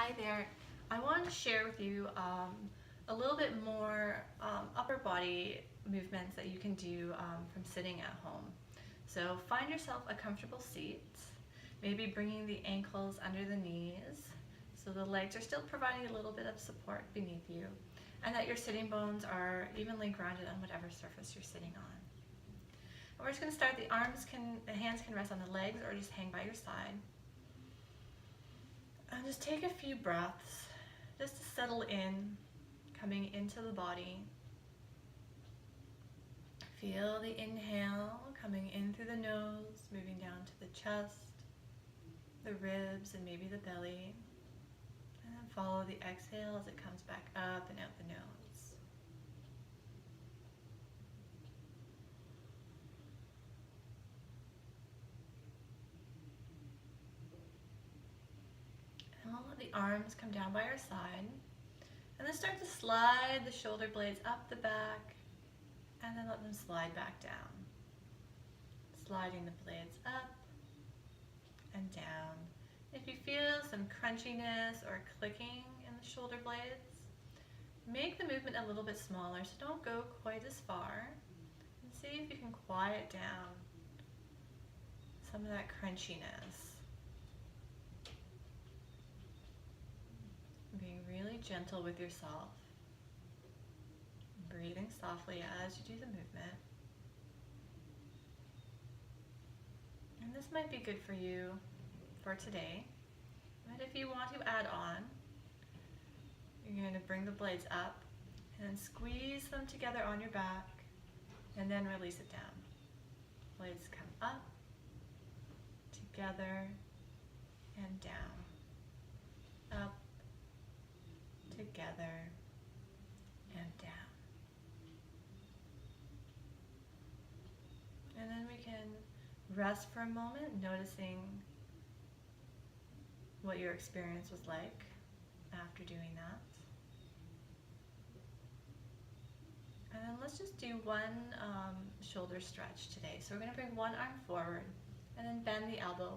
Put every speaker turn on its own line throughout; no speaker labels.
Hi there. I wanted to share with you a little bit more upper body movements that you can do from sitting at home. So find yourself a comfortable seat, maybe bringing the ankles under the knees so the legs are still providing a little bit of support beneath you, and that your sitting bones are evenly grounded on whatever surface you're sitting on. And we're just going to start. The hands can rest on the legs or just hang by your side. And just take a few breaths just to settle in, coming into the body. Feel the inhale coming in through the nose, moving down to the chest, the ribs, and maybe the belly. And then follow the exhale as it comes back up and out the nose. And we'll let the arms come down by our side. And then start to slide the shoulder blades up the back, and then let them slide back down. Sliding the blades up and down. If you feel some crunchiness or clicking in the shoulder blades, make the movement a little bit smaller, so don't go quite as far. And see if you can quiet down some of that crunchiness. Being really gentle with yourself. Breathing softly as you do the movement. And this might be good for you for today. But if you want to add on, you're going to bring the blades up and squeeze them together on your back and then release it down. Blades come up, together, and down. Up, together, and down. And then we can rest for a moment, noticing what your experience was like after doing that. And then let's just do one shoulder stretch today. So we're going to bring one arm forward and then bend the elbow,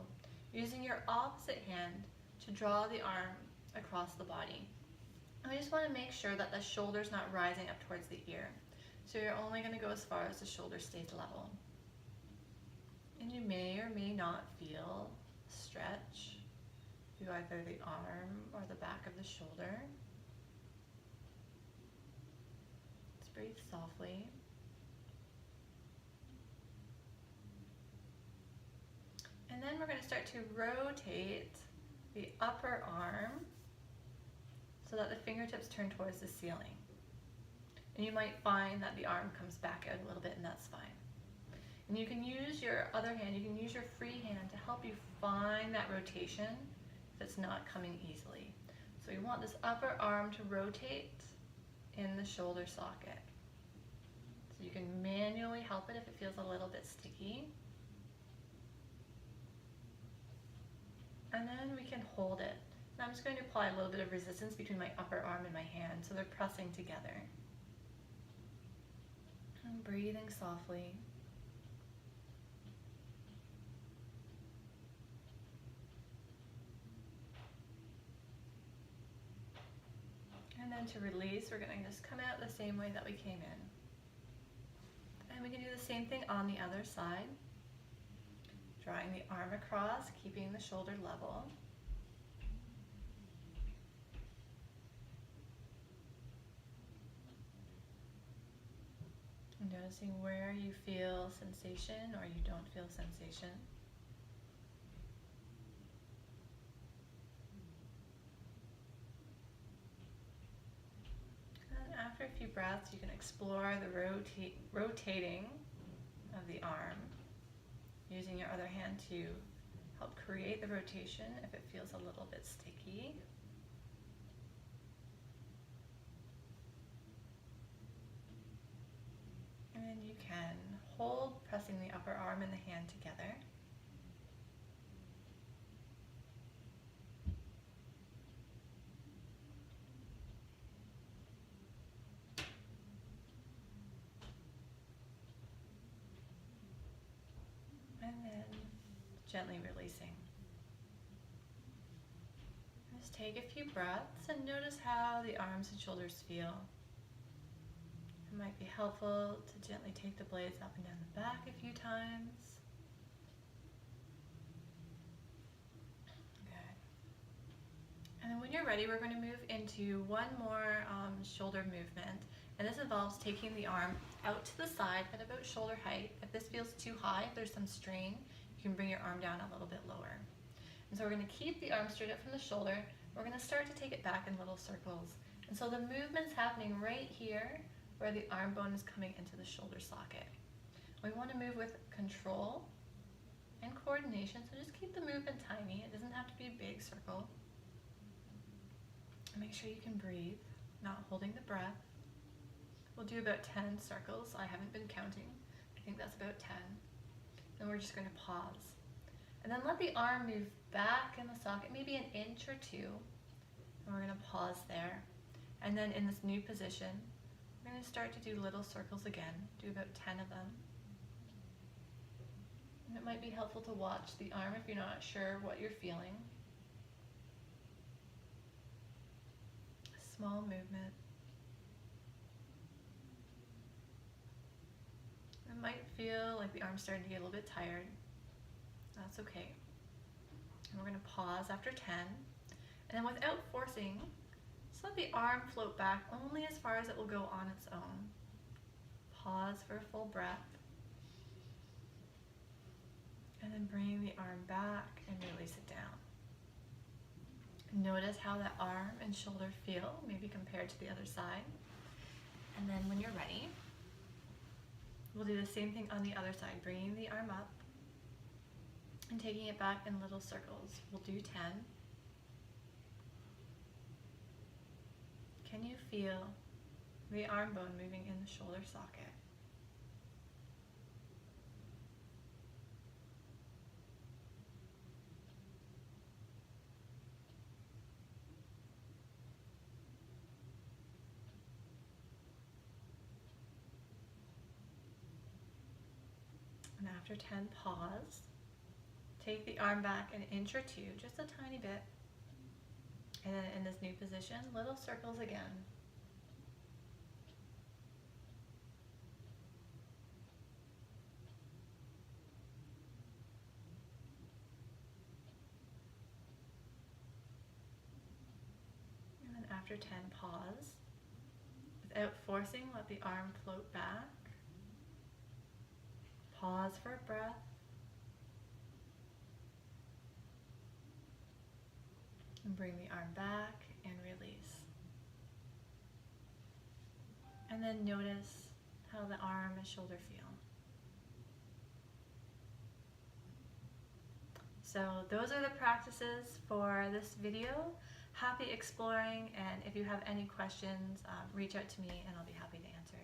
using your opposite hand to draw the arm across the body. And we just want to make sure that the shoulder's not rising up towards the ear. So you're only going to go as far as the shoulder stays level. And you may or may not feel stretch through either the arm or the back of the shoulder. Let's breathe softly. And then we're going to start to rotate the upper arm so that the fingertips turn towards the ceiling. And you might find that the arm comes back out a little bit, and that's fine. And you can use your other hand, you can use your free hand to help you find that rotation if it's not coming easily. So you want this upper arm to rotate in the shoulder socket. So you can manually help it if it feels a little bit sticky. And then we can hold it. And I'm just going to apply a little bit of resistance between my upper arm and my hand so they're pressing together. And breathing softly. And then to release, we're going to just come out the same way that we came in. And we can do the same thing on the other side. Drawing the arm across, keeping the shoulder level. And noticing where you feel sensation or you don't feel sensation. After a few breaths, you can explore the rotating of the arm, using your other hand to help create the rotation if it feels a little bit sticky. And then you can hold, pressing the upper arm and the hand together. And then gently releasing. Just take a few breaths and notice how the arms and shoulders feel. It might be helpful to gently take the blades up and down the back a few times. Good. And then when you're ready, we're going to move into one more shoulder movement. And this involves taking the arm out to the side at about shoulder height. If this feels too high, if there's some strain, you can bring your arm down a little bit lower. And so we're going to keep the arm straight up from the shoulder. We're going to start to take it back in little circles. And so the movement's happening right here where the arm bone is coming into the shoulder socket. We want to move with control and coordination, so just keep the movement tiny. It doesn't have to be a big circle. Make sure you can breathe, not holding the breath. We'll do about 10 circles. I haven't been counting. I think that's about 10. Then we're just going to pause. And then let the arm move back in the socket, maybe an inch or two. And we're going to pause there. And then in this new position, we're going to start to do little circles again. Do about 10 of them. And it might be helpful to watch the arm if you're not sure what you're feeling. A small movement. It might feel like the arm's starting to get a little bit tired. That's okay. And we're going to pause after 10. And then without forcing, just let the arm float back only as far as it will go on its own. Pause for a full breath. And then bring the arm back and release it down. Notice how that arm and shoulder feel, maybe compared to the other side. And then when you're ready, we'll do the same thing on the other side, bringing the arm up and taking it back in little circles. We'll do 10. Can you feel the arm bone moving in the shoulder socket? And after 10, pause. Take the arm back an inch or two, just a tiny bit. And then in this new position, little circles again. And then after 10, pause. Without forcing, let the arm float back. Pause for a breath. And bring the arm back and release. And then notice how the arm and shoulder feel. So those are the practices for this video. Happy exploring, and if you have any questions, reach out to me and I'll be happy to answer.